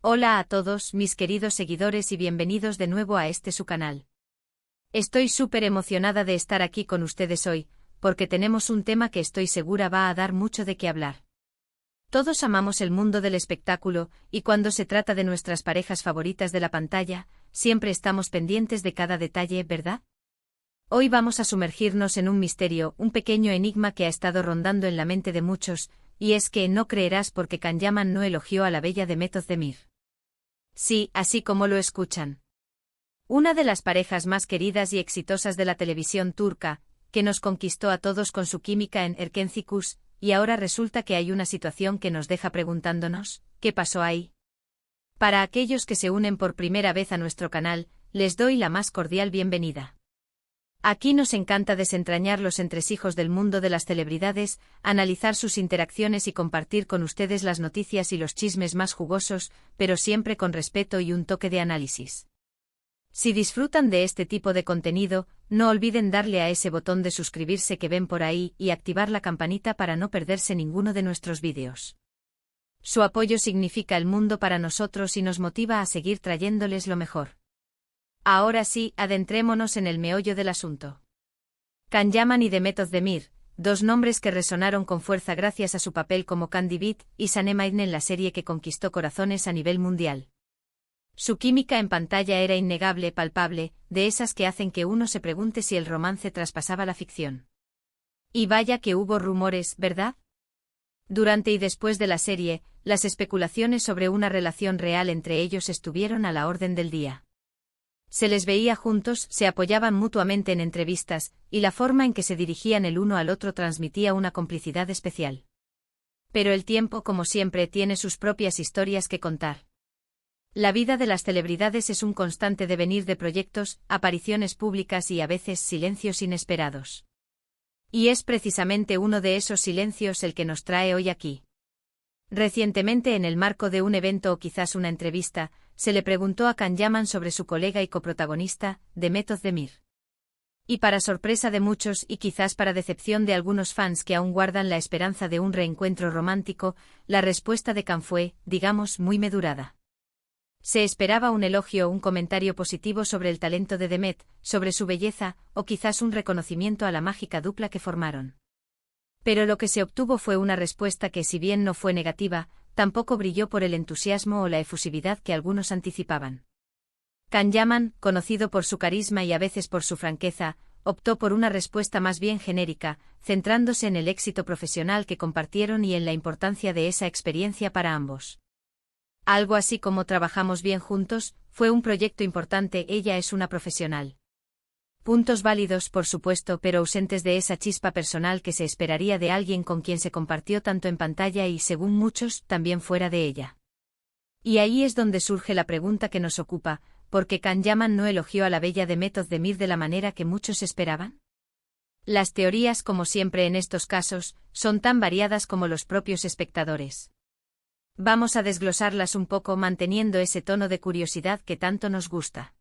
Hola a todos mis queridos seguidores y bienvenidos de nuevo a su canal. Estoy súper emocionada de estar aquí con ustedes hoy, porque tenemos un tema que estoy segura va a dar mucho de qué hablar. Todos amamos el mundo del espectáculo, y cuando se trata de nuestras parejas favoritas de la pantalla, siempre estamos pendientes de cada detalle, ¿verdad? Hoy vamos a sumergirnos en un misterio, un pequeño enigma que ha estado rondando en la mente de muchos, y es que no creerás porque Can Yaman no elogió a la bella Demet Özdemir. Sí, así como lo escuchan. Una de las parejas más queridas y exitosas de la televisión turca, que nos conquistó a todos con su química en Erkenci, y ahora resulta que hay una situación que nos deja preguntándonos, ¿qué pasó ahí? Para aquellos que se unen por primera vez a nuestro canal, les doy la más cordial bienvenida. Aquí nos encanta desentrañar los entresijos del mundo de las celebridades, analizar sus interacciones y compartir con ustedes las noticias y los chismes más jugosos, pero siempre con respeto y un toque de análisis. Si disfrutan de este tipo de contenido, no olviden darle a ese botón de suscribirse que ven por ahí y activar la campanita para no perderse ninguno de nuestros vídeos. Su apoyo significa el mundo para nosotros y nos motiva a seguir trayéndoles lo mejor. Ahora sí, adentrémonos en el meollo del asunto. Can Yaman y Demet Özdemir, dos nombres que resonaron con fuerza gracias a su papel como Candy Beat y Sanem Aydin en la serie que conquistó corazones a nivel mundial. Su química en pantalla era innegable, palpable, de esas que hacen que uno se pregunte si el romance traspasaba la ficción. Y vaya que hubo rumores, ¿verdad? Durante y después de la serie, las especulaciones sobre una relación real entre ellos estuvieron a la orden del día. Se les veía juntos, se apoyaban mutuamente en entrevistas, y la forma en que se dirigían el uno al otro transmitía una complicidad especial. Pero el tiempo, como siempre, tiene sus propias historias que contar. La vida de las celebridades es un constante devenir de proyectos, apariciones públicas y a veces silencios inesperados. Y es precisamente uno de esos silencios el que nos trae hoy aquí. Recientemente, en el marco de un evento o quizás una entrevista, se le preguntó a Can Yaman sobre su colega y coprotagonista, Demet Özdemir. Y para sorpresa de muchos y quizás para decepción de algunos fans que aún guardan la esperanza de un reencuentro romántico, la respuesta de Can fue, digamos, muy medurada. Se esperaba un elogio o un comentario positivo sobre el talento de Demet, sobre su belleza, o quizás un reconocimiento a la mágica dupla que formaron. Pero lo que se obtuvo fue una respuesta que, si bien no fue negativa, tampoco brilló por el entusiasmo o la efusividad que algunos anticipaban. Can Yaman, conocido por su carisma y a veces por su franqueza, optó por una respuesta más bien genérica, centrándose en el éxito profesional que compartieron y en la importancia de esa experiencia para ambos. Algo así como trabajamos bien juntos, fue un proyecto importante, ella es una profesional. Puntos válidos, por supuesto, pero ausentes de esa chispa personal que se esperaría de alguien con quien se compartió tanto en pantalla y, según muchos, también fuera de ella. Y ahí es donde surge la pregunta que nos ocupa, ¿por qué Can Yaman no elogió a la bella Demet Özdemir de la manera que muchos esperaban? Las teorías, como siempre en estos casos, son tan variadas como los propios espectadores. Vamos a desglosarlas un poco manteniendo ese tono de curiosidad que tanto nos gusta.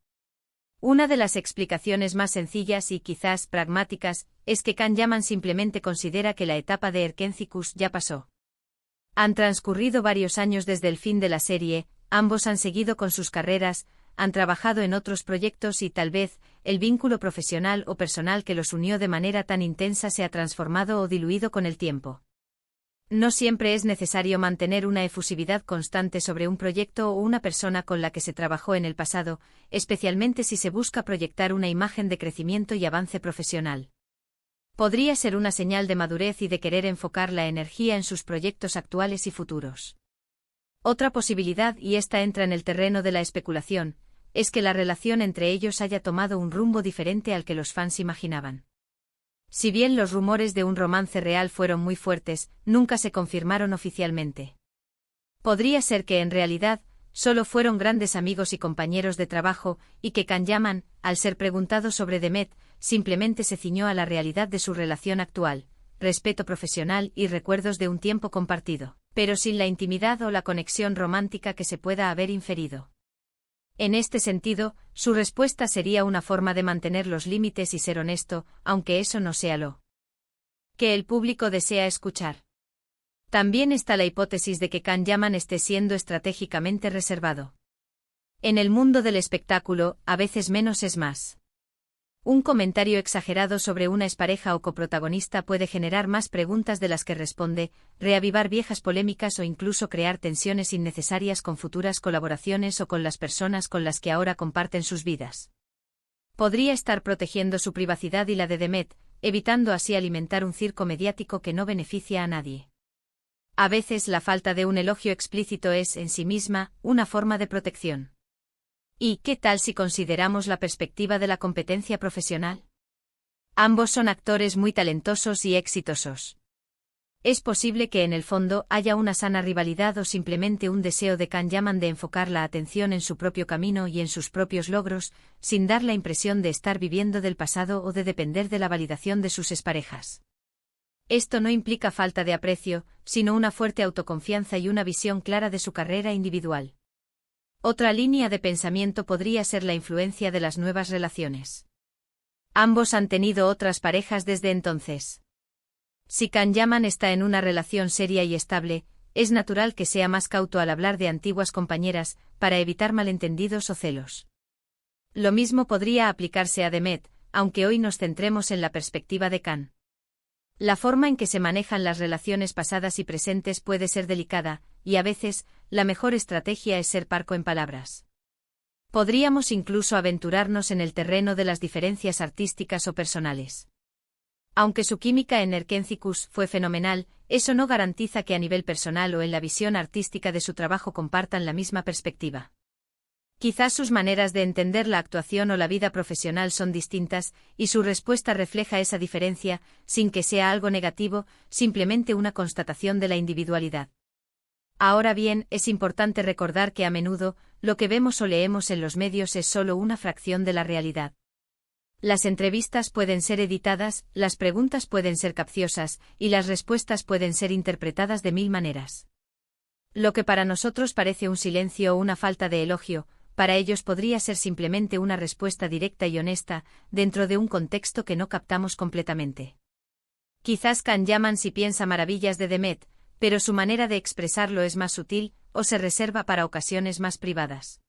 Una de las explicaciones más sencillas y quizás pragmáticas es que Can Yaman simplemente considera que la etapa de Erkenci ya pasó. Han transcurrido varios años desde el fin de la serie, ambos han seguido con sus carreras, han trabajado en otros proyectos y tal vez el vínculo profesional o personal que los unió de manera tan intensa se ha transformado o diluido con el tiempo. No siempre es necesario mantener una efusividad constante sobre un proyecto o una persona con la que se trabajó en el pasado, especialmente si se busca proyectar una imagen de crecimiento y avance profesional. Podría ser una señal de madurez y de querer enfocar la energía en sus proyectos actuales y futuros. Otra posibilidad, y esta entra en el terreno de la especulación, es que la relación entre ellos haya tomado un rumbo diferente al que los fans imaginaban. Si bien los rumores de un romance real fueron muy fuertes, nunca se confirmaron oficialmente. Podría ser que en realidad, solo fueron grandes amigos y compañeros de trabajo, y que Can Yaman, al ser preguntado sobre Demet, simplemente se ciñó a la realidad de su relación actual, respeto profesional y recuerdos de un tiempo compartido, pero sin la intimidad o la conexión romántica que se pueda haber inferido. En este sentido, su respuesta sería una forma de mantener los límites y ser honesto, aunque eso no sea lo que el público desea escuchar. También está la hipótesis de que Can Yaman esté siendo estratégicamente reservado. En el mundo del espectáculo, a veces menos es más. Un comentario exagerado sobre una expareja o coprotagonista puede generar más preguntas de las que responde, reavivar viejas polémicas o incluso crear tensiones innecesarias con futuras colaboraciones o con las personas con las que ahora comparten sus vidas. Podría estar protegiendo su privacidad y la de Demet, evitando así alimentar un circo mediático que no beneficia a nadie. A veces la falta de un elogio explícito es, en sí misma, una forma de protección. ¿Y qué tal si consideramos la perspectiva de la competencia profesional? Ambos son actores muy talentosos y exitosos. Es posible que en el fondo haya una sana rivalidad o simplemente un deseo de Can Yaman de enfocar la atención en su propio camino y en sus propios logros, sin dar la impresión de estar viviendo del pasado o de depender de la validación de sus exparejas. Esto no implica falta de aprecio, sino una fuerte autoconfianza y una visión clara de su carrera individual. Otra línea de pensamiento podría ser la influencia de las nuevas relaciones. Ambos han tenido otras parejas desde entonces. Si Can Yaman está en una relación seria y estable, es natural que sea más cauto al hablar de antiguas compañeras, para evitar malentendidos o celos. Lo mismo podría aplicarse a Demet, aunque hoy nos centremos en la perspectiva de Can. La forma en que se manejan las relaciones pasadas y presentes puede ser delicada, y a veces, la mejor estrategia es ser parco en palabras. Podríamos incluso aventurarnos en el terreno de las diferencias artísticas o personales. Aunque su química en Erkencikus fue fenomenal, eso no garantiza que a nivel personal o en la visión artística de su trabajo compartan la misma perspectiva. Quizás sus maneras de entender la actuación o la vida profesional son distintas, y su respuesta refleja esa diferencia, sin que sea algo negativo, simplemente una constatación de la individualidad. Ahora bien, es importante recordar que a menudo, lo que vemos o leemos en los medios es solo una fracción de la realidad. Las entrevistas pueden ser editadas, las preguntas pueden ser capciosas, y las respuestas pueden ser interpretadas de mil maneras. Lo que para nosotros parece un silencio o una falta de elogio, para ellos podría ser simplemente una respuesta directa y honesta, dentro de un contexto que no captamos completamente. Quizás Can Yaman sí piensa maravillas de Demet, pero su manera de expresarlo es más sutil, o se reserva para ocasiones más privadas.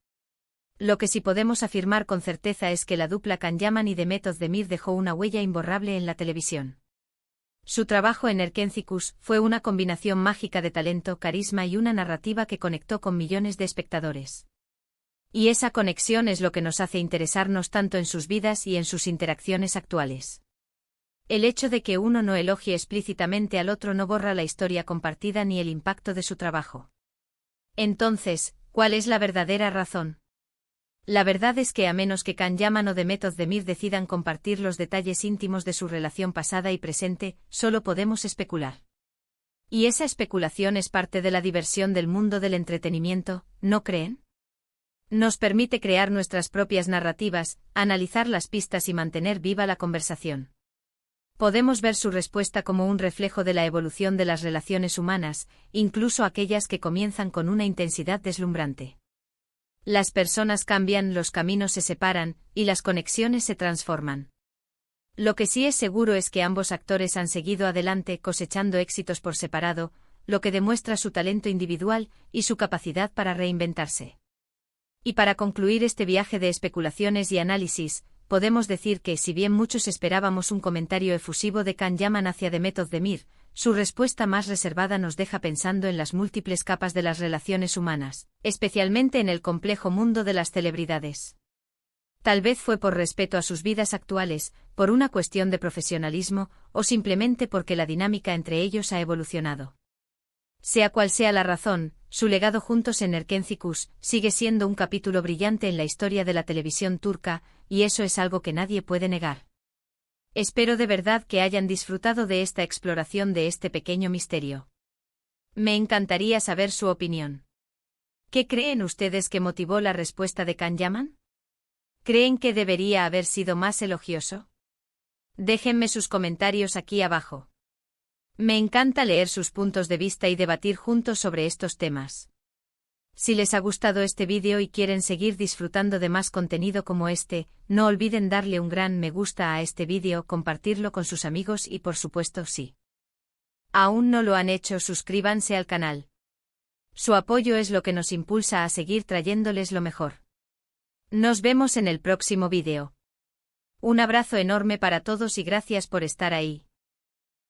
Lo que sí podemos afirmar con certeza es que la dupla Can Yaman y Demet Özdemir dejó una huella imborrable en la televisión. Su trabajo en Erkencikus fue una combinación mágica de talento, carisma y una narrativa que conectó con millones de espectadores. Y esa conexión es lo que nos hace interesarnos tanto en sus vidas y en sus interacciones actuales. El hecho de que uno no elogie explícitamente al otro no borra la historia compartida ni el impacto de su trabajo. Entonces, ¿cuál es la verdadera razón? La verdad es que a menos que Can Yaman o Demet Özdemir decidan compartir los detalles íntimos de su relación pasada y presente, solo podemos especular. Y esa especulación es parte de la diversión del mundo del entretenimiento, ¿no creen? Nos permite crear nuestras propias narrativas, analizar las pistas y mantener viva la conversación. Podemos ver su respuesta como un reflejo de la evolución de las relaciones humanas, incluso aquellas que comienzan con una intensidad deslumbrante. Las personas cambian, los caminos se separan, y las conexiones se transforman. Lo que sí es seguro es que ambos actores han seguido adelante cosechando éxitos por separado, lo que demuestra su talento individual y su capacidad para reinventarse. Y para concluir este viaje de especulaciones y análisis, podemos decir que si bien muchos esperábamos un comentario efusivo de Can Yaman hacia Demet Özdemir, su respuesta más reservada nos deja pensando en las múltiples capas de las relaciones humanas, especialmente en el complejo mundo de las celebridades. Tal vez fue por respeto a sus vidas actuales, por una cuestión de profesionalismo, o simplemente porque la dinámica entre ellos ha evolucionado. Sea cual sea la razón, su legado juntos en Erkencikus sigue siendo un capítulo brillante en la historia de la televisión turca, y eso es algo que nadie puede negar. Espero de verdad que hayan disfrutado de esta exploración de este pequeño misterio. Me encantaría saber su opinión. ¿Qué creen ustedes que motivó la respuesta de Can Yaman? ¿Creen que debería haber sido más elogioso? Déjenme sus comentarios aquí abajo. Me encanta leer sus puntos de vista y debatir juntos sobre estos temas. Si les ha gustado este vídeo y quieren seguir disfrutando de más contenido como este, no olviden darle un gran me gusta a este vídeo, compartirlo con sus amigos y por supuesto sí. Aún no lo han hecho, suscríbanse al canal. Su apoyo es lo que nos impulsa a seguir trayéndoles lo mejor. Nos vemos en el próximo vídeo. Un abrazo enorme para todos y gracias por estar ahí.